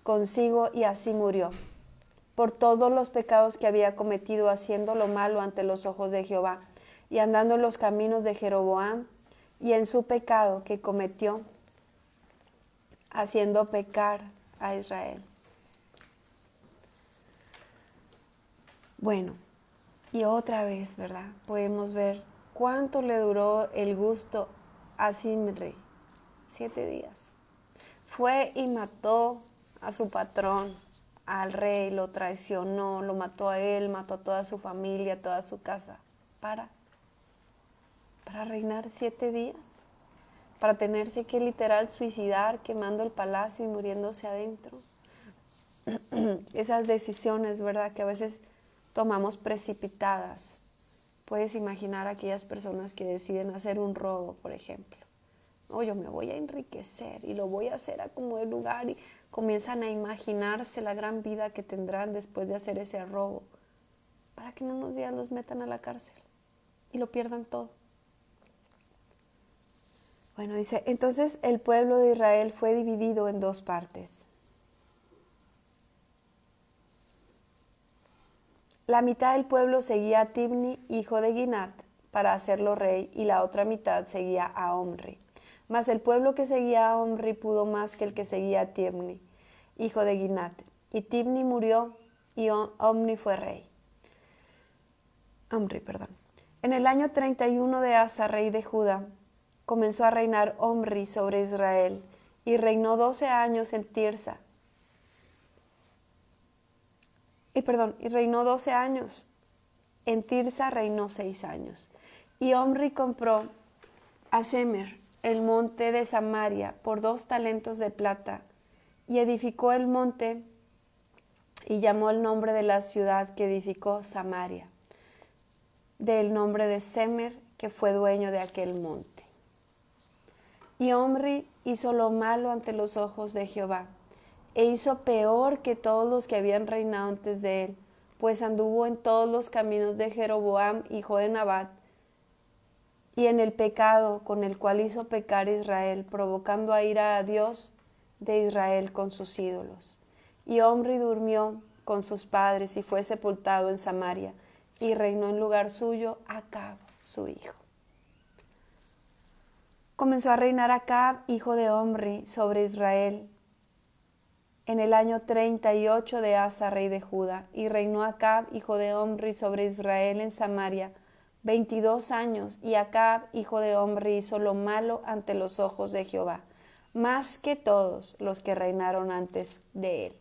consigo, y así murió, por todos los pecados que había cometido, haciendo lo malo ante los ojos de Jehová, y andando en los caminos de Jeroboam, y en su pecado que cometió, haciendo pecar a Israel. Bueno, y otra vez, ¿verdad? Podemos ver cuánto le duró el gusto a Zimri. 7 días. Fue y mató a su patrón, al rey, lo traicionó, lo mató a él, mató a toda su familia, toda su casa, para reinar 7 días, para tenerse que literal suicidar, quemando el palacio y muriéndose adentro. Esas decisiones, ¿verdad?, que a veces tomamos precipitadas. Puedes imaginar a aquellas personas que deciden hacer un robo, por ejemplo. No, yo me voy a enriquecer y lo voy a hacer a como de lugar, y comienzan a imaginarse la gran vida que tendrán después de hacer ese robo, para que en unos días los metan a la cárcel y lo pierdan todo. Bueno, dice, entonces el pueblo de Israel fue dividido en 2 partes. La mitad del pueblo seguía a Tibni, hijo de Ginat, para hacerlo rey, y la otra mitad seguía a Omri. Mas el pueblo que seguía a Omri pudo más que el que seguía a Tibni, hijo de Ginat. Y Tibni murió, y Omri fue rey. Omri, perdón. En el año 31 de Asa, rey de Judá, comenzó a reinar Omri sobre Israel, y reinó 12 años en Tirsa. Y reinó 12 años. En Tirsa reinó 6 años. Y Omri compró a Semer, el monte de Samaria, por 2 talentos de plata, y edificó el monte, y llamó el nombre de la ciudad que edificó Samaria, del nombre de Semer, que fue dueño de aquel monte. Y Omri hizo lo malo ante los ojos de Jehová, e hizo peor que todos los que habían reinado antes de él, pues anduvo en todos los caminos de Jeroboam, hijo de Nabat, y en el pecado con el cual hizo pecar a Israel, provocando a ira a Dios de Israel con sus ídolos. Y Omri durmió con sus padres y fue sepultado en Samaria, y reinó en lugar suyo Acab, su hijo. Comenzó a reinar Acab, hijo de Omri, sobre Israel, en el año 38 de Asa, rey de Judá, y reinó Acab, hijo de Omri, sobre Israel en Samaria 22 años, y Acab, hijo de Omri, hizo lo malo ante los ojos de Jehová, más que todos los que reinaron antes de él,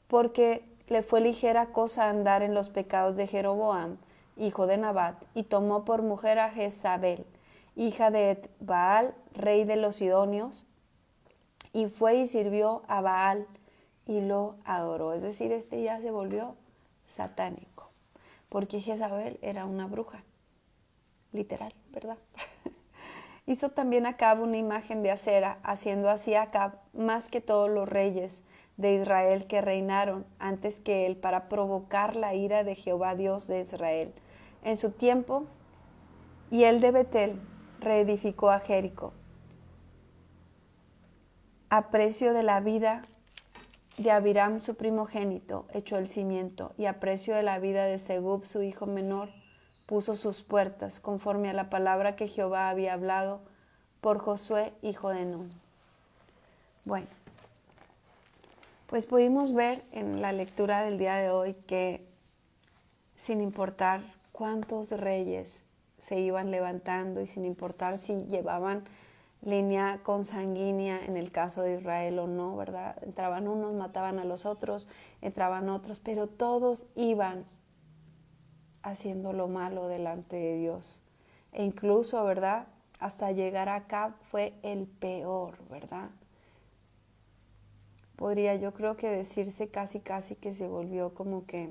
porque le fue ligera cosa andar en los pecados de Jeroboam, hijo de Nabat, y tomó por mujer a Jezabel, hija de Baal, rey de los Sidonios, y fue y sirvió a Baal y lo adoró. Es decir, ya se volvió satánico, porque Jezabel era una bruja, literal, ¿verdad? Hizo también Acab una imagen de acera, haciendo así a Acab más que todos los reyes de Israel que reinaron antes que él, para provocar la ira de Jehová Dios de Israel en su tiempo. Y él de Betel reedificó a Jericó a precio de la vida de Abiram su primogénito, echó el cimiento, y a precio de la vida de Segub su hijo menor, puso sus puertas, conforme a la palabra que Jehová había hablado por Josué, hijo de Nun. Bueno, pues pudimos ver en la lectura del día de hoy que sin importar cuántos reyes se iban levantando y sin importar si llevaban línea consanguínea en el caso de Israel o no, ¿verdad? Entraban unos, mataban a los otros, entraban otros, pero todos iban haciendo lo malo delante de Dios. E incluso, ¿verdad? Hasta llegar a Acab fue el peor, ¿verdad? Podría yo creo que decirse casi que se volvió como que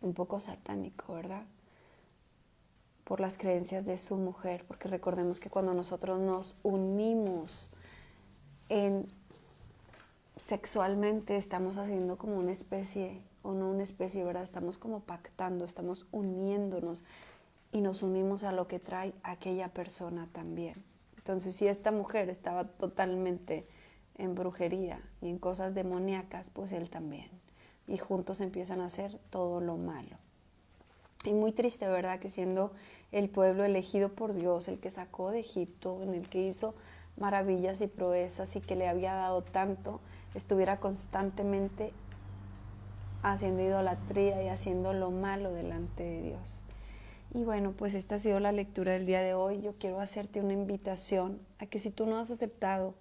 un poco satánico, ¿verdad? Por las creencias de su mujer, porque recordemos que cuando nosotros nos unimos sexualmente estamos haciendo como una especie, o no una especie, ¿verdad? Estamos como pactando, estamos uniéndonos y nos unimos a lo que trae aquella persona también. Entonces, si esta mujer estaba totalmente en brujería y en cosas demoníacas, pues él también. Y juntos empiezan a hacer todo lo malo. Y muy triste, ¿verdad? Que siendo el pueblo elegido por Dios, el que sacó de Egipto, en el que hizo maravillas y proezas y que le había dado tanto, estuviera constantemente haciendo idolatría y haciendo lo malo delante de Dios. Y bueno, pues esta ha sido la lectura del día de hoy. Yo quiero hacerte una invitación a que si tú no has aceptado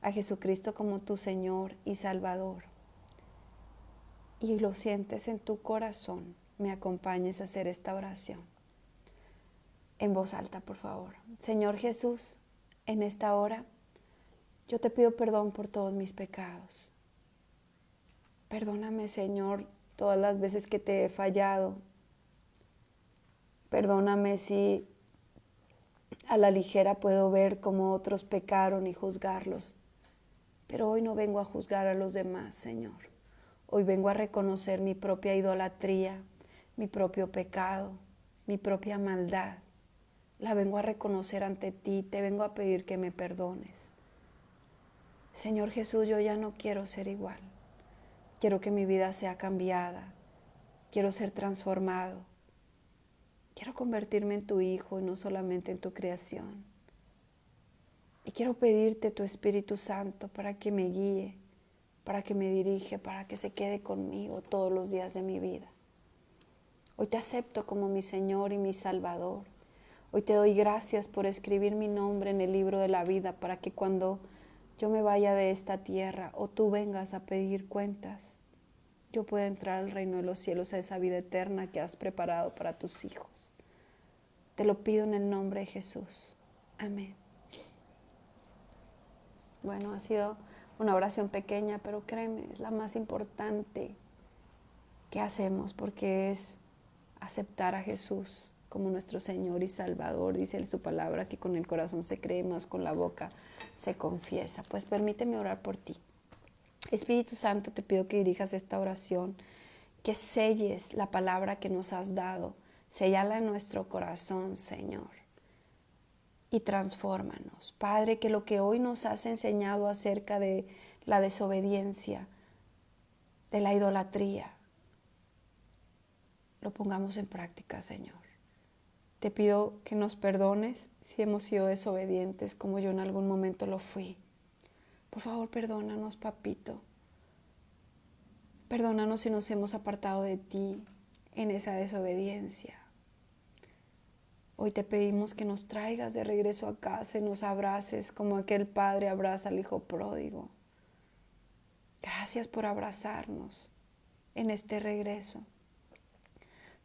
a Jesucristo como tu Señor y Salvador y lo sientes en tu corazón, me acompañes a hacer esta oración. En voz alta, por favor. Señor Jesús, en esta hora yo te pido perdón por todos mis pecados. Perdóname, Señor, todas las veces que te he fallado. Perdóname si a la ligera puedo ver cómo otros pecaron y juzgarlos. Pero hoy no vengo a juzgar a los demás, Señor. Hoy vengo a reconocer mi propia idolatría, mi propio pecado, mi propia maldad. La vengo a reconocer ante ti, te vengo a pedir que me perdones. Señor Jesús, yo ya no quiero ser igual. Quiero que mi vida sea cambiada. Quiero ser transformado. Quiero convertirme en tu hijo y no solamente en tu creación. Y quiero pedirte tu Espíritu Santo para que me guíe, para que me dirija, para que se quede conmigo todos los días de mi vida. Hoy te acepto como mi Señor y mi Salvador. Hoy te doy gracias por escribir mi nombre en el libro de la vida para que cuando yo me vaya de esta tierra o tú vengas a pedir cuentas, yo pueda entrar al reino de los cielos, a esa vida eterna que has preparado para tus hijos. Te lo pido en el nombre de Jesús. Amén. Bueno, ha sido una oración pequeña, pero créeme, es la más importante que hacemos porque es aceptar a Jesús como nuestro Señor y Salvador. Dice en su palabra que con el corazón se cree, más con la boca se confiesa. Pues permíteme orar por ti. Espíritu Santo, te pido que dirijas esta oración, que selles la palabra que nos has dado, séllala en nuestro corazón, Señor, y transfórmanos. Padre, que lo que hoy nos has enseñado acerca de la desobediencia, de la idolatría, lo pongamos en práctica, Señor. Te pido que nos perdones si hemos sido desobedientes como yo en algún momento lo fui. Por favor, perdónanos, papito. Perdónanos si nos hemos apartado de ti en esa desobediencia. Hoy te pedimos que nos traigas de regreso a casa y nos abraces como aquel padre abraza al hijo pródigo. Gracias por abrazarnos en este regreso.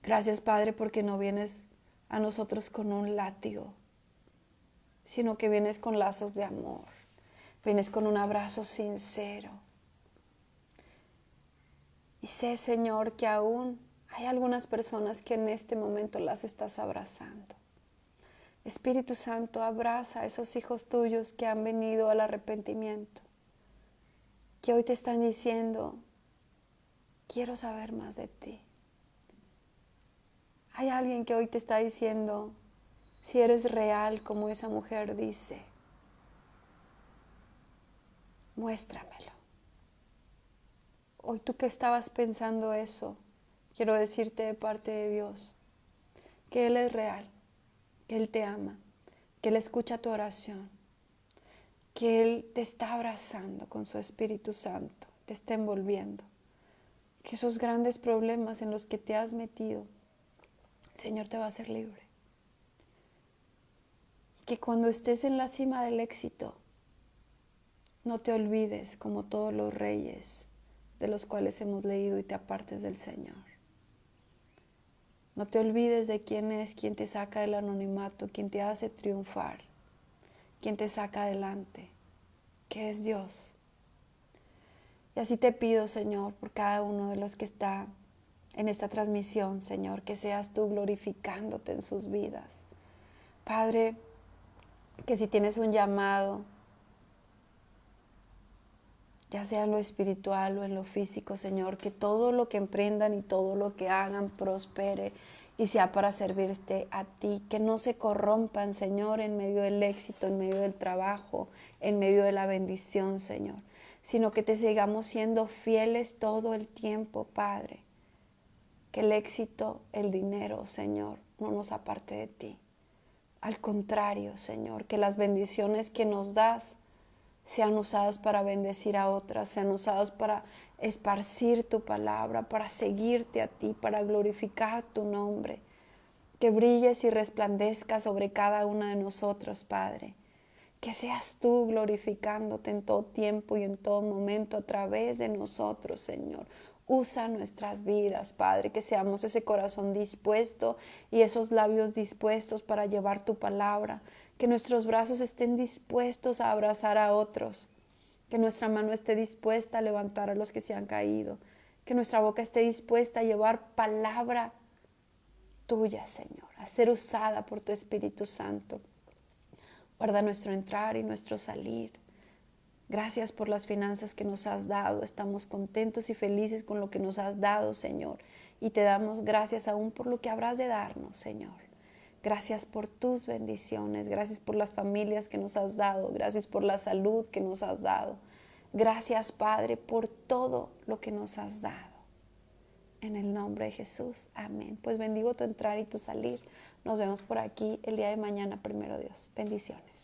Gracias, Padre, porque no vienes a nosotros con un látigo, sino que vienes con lazos de amor. Vienes con un abrazo sincero. Y sé, Señor, que aún hay algunas personas que en este momento las estás abrazando. Espíritu Santo, abraza a esos hijos tuyos que han venido al arrepentimiento, que hoy te están diciendo, quiero saber más de ti. Hay alguien que hoy te está diciendo, si eres real como esa mujer dice, muéstramelo. Hoy tú que estabas pensando eso, quiero decirte de parte de Dios que Él es real, que Él te ama, que Él escucha tu oración, que Él te está abrazando con su Espíritu Santo, te está envolviendo, que esos grandes problemas en los que te has metido, el Señor te va a hacer libre. Que cuando estés en la cima del éxito, no te olvides, como todos los reyes de los cuales hemos leído, y te apartes del Señor. No te olvides de quién es, quien te saca del anonimato, quien te hace triunfar, quien te saca adelante, que es Dios. Y así te pido, Señor, por cada uno de los que está en esta transmisión, Señor, que seas tú glorificándote en sus vidas. Padre, que si tienes un llamado, ya sea en lo espiritual o en lo físico, Señor, que todo lo que emprendan y todo lo que hagan prospere y sea para servirte a ti, que no se corrompan, Señor, en medio del éxito, en medio del trabajo, en medio de la bendición, Señor, sino que te sigamos siendo fieles todo el tiempo, Padre, que el éxito, el dinero, Señor, no nos aparte de ti. Al contrario, Señor, que las bendiciones que nos das sean usadas para bendecir a otras, sean usadas para esparcir tu palabra, para seguirte a ti, para glorificar tu nombre. Que brilles y resplandezcas sobre cada una de nosotros, Padre. Que seas tú glorificándote en todo tiempo y en todo momento a través de nosotros, Señor. Usa nuestras vidas, Padre, que seamos ese corazón dispuesto y esos labios dispuestos para llevar tu palabra. Que nuestros brazos estén dispuestos a abrazar a otros. Que nuestra mano esté dispuesta a levantar a los que se han caído. Que nuestra boca esté dispuesta a llevar palabra tuya, Señor, a ser usada por tu Espíritu Santo. Guarda nuestro entrar y nuestro salir. Gracias por las finanzas que nos has dado. Estamos contentos y felices con lo que nos has dado, Señor. Y te damos gracias aún por lo que habrás de darnos, Señor. Gracias por tus bendiciones. Gracias por las familias que nos has dado. Gracias por la salud que nos has dado. Gracias, Padre, por todo lo que nos has dado. En el nombre de Jesús. Amén. Pues bendigo tu entrar y tu salir. Nos vemos por aquí el día de mañana, primero Dios. Bendiciones.